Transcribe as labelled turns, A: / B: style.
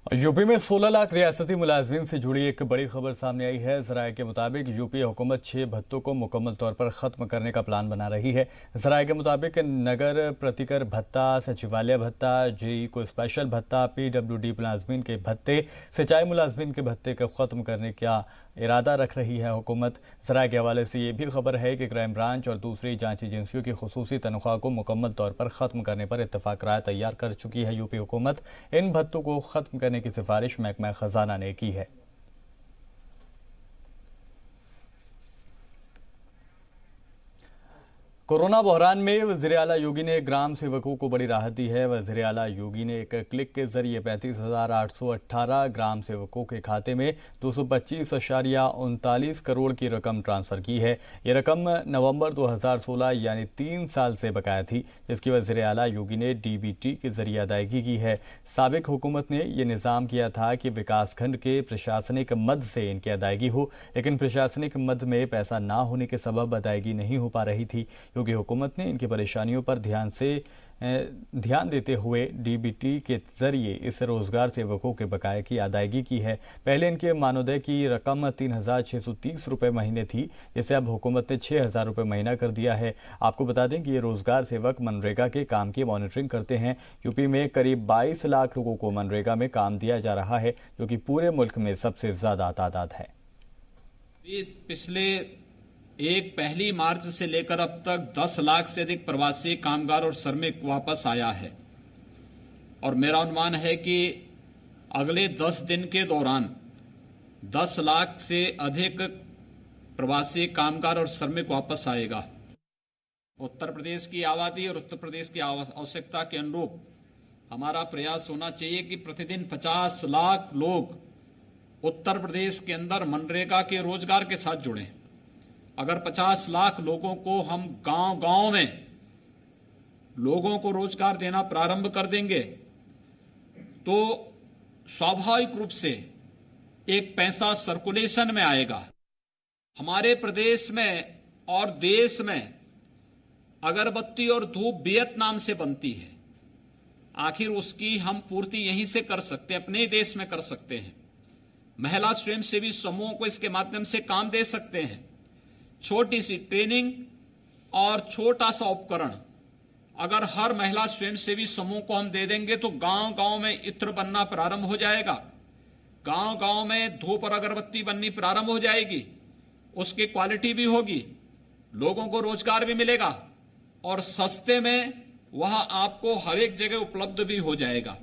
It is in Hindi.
A: यूपी में 16 लाख रियासती मुलाजमीन से जुड़ी एक बड़ी खबर सामने आई है। जराये के मुताबिक यूपी हुकूमत 6 भत्तों को मुकम्मल तौर पर खत्म करने का प्लान बना रही है। जराये के मुताबिक नगर प्रतिकर भत्ता, सचिवालय भत्ता, जेई को स्पेशल भत्ता, पीडब्ल्यूडी मुलाजमीन के भत्ते, सिंचाई मुलाजमीन के भत्ते को खत्म करने का इरादा रख रही है हुकूमत। जराये के हवाले से ये भी खबर है कि क्राइम ब्रांच और दूसरी जांच एजेंसियों की खुसूसी तनख्वाह को मुकम्मल तौर पर खत्म करने पर इत्तफाक राय तैयार कर चुकी है यूपी हुकूमत। इन भत्तों को खत्म करने की सिफारिश महकमा खजाना ने की है। कोरोना बहरान में वज़ीर आला योगी ने ग्राम सेवकों को बड़ी राहत दी है। वज़ीर आला योगी ने एक क्लिक के जरिए 35,818 ग्राम सेवकों के खाते में 225.39 करोड़ की रकम ट्रांसफ़र की है। ये रकम नवंबर 2016 यानी 3 साल से बकाया थी, जिसकी वज़ीर आला योगी ने डीबीटी के जरिए अदायगी की है। साबिक हुकूमत ने यह निज़ाम किया था कि विकासखंड के प्रशासनिक मद से इनकी अदायगी हो, लेकिन प्रशासनिक मद में पैसा ना होने के सबब अदायगी नहीं हो पा रही थी। योगी हुकूमत ने इनकी परेशानियों पर ध्यान देते हुए डीबीटी के जरिए इस रोजगार सेवकों के बकाये की अदायगी की है। पहले इनके मानदेय की रकम 3,630 रुपये महीने थी, जिसे अब हुकूमत ने 6,000 रुपये महीना कर दिया है। आपको बता दें कि ये रोजगार सेवक मनरेगा के काम की मॉनिटरिंग करते हैं। यूपी में करीब 22 लाख लोगों को मनरेगा में काम दिया जा रहा है, जो कि पूरे मुल्क में सबसे ज्यादा तादाद है।
B: पिछले 1 मार्च से लेकर अब तक 10 लाख से अधिक प्रवासी कामगार और श्रमिक वापस आया है, और मेरा अनुमान है कि अगले 10 दिन के दौरान 10 लाख से अधिक प्रवासी कामगार और श्रमिक वापस आएगा। उत्तर प्रदेश की आबादी और उत्तर प्रदेश की आवश्यकता के अनुरूप हमारा प्रयास होना चाहिए कि प्रतिदिन 50 लाख लोग उत्तर प्रदेश के अंदर मनरेगा के रोजगार के साथ जुड़ें। अगर 50 लाख लोगों को हम गांव-गांव में लोगों को रोजगार देना प्रारंभ कर देंगे, तो स्वाभाविक रूप से एक पैसा सर्कुलेशन में आएगा। हमारे प्रदेश में और देश में अगरबत्ती और धूप वियतनाम से बनती है, आखिर उसकी हम पूर्ति यहीं से कर सकते हैं, अपने देश में कर सकते हैं। महिला स्वयंसेवी समूहों को इसके माध्यम से काम दे सकते हैं। छोटी सी ट्रेनिंग और छोटा सा उपकरण अगर हर महिला स्वयंसेवी समूह को हम दे देंगे, तो गांव-गांव में इत्र बनना प्रारंभ हो जाएगा। गांव-गांव में धूप और अगरबत्ती बननी प्रारंभ हो जाएगी। उसकी क्वालिटी भी होगी, लोगों को रोजगार भी मिलेगा और सस्ते में वह आपको हर एक जगह उपलब्ध भी हो जाएगा।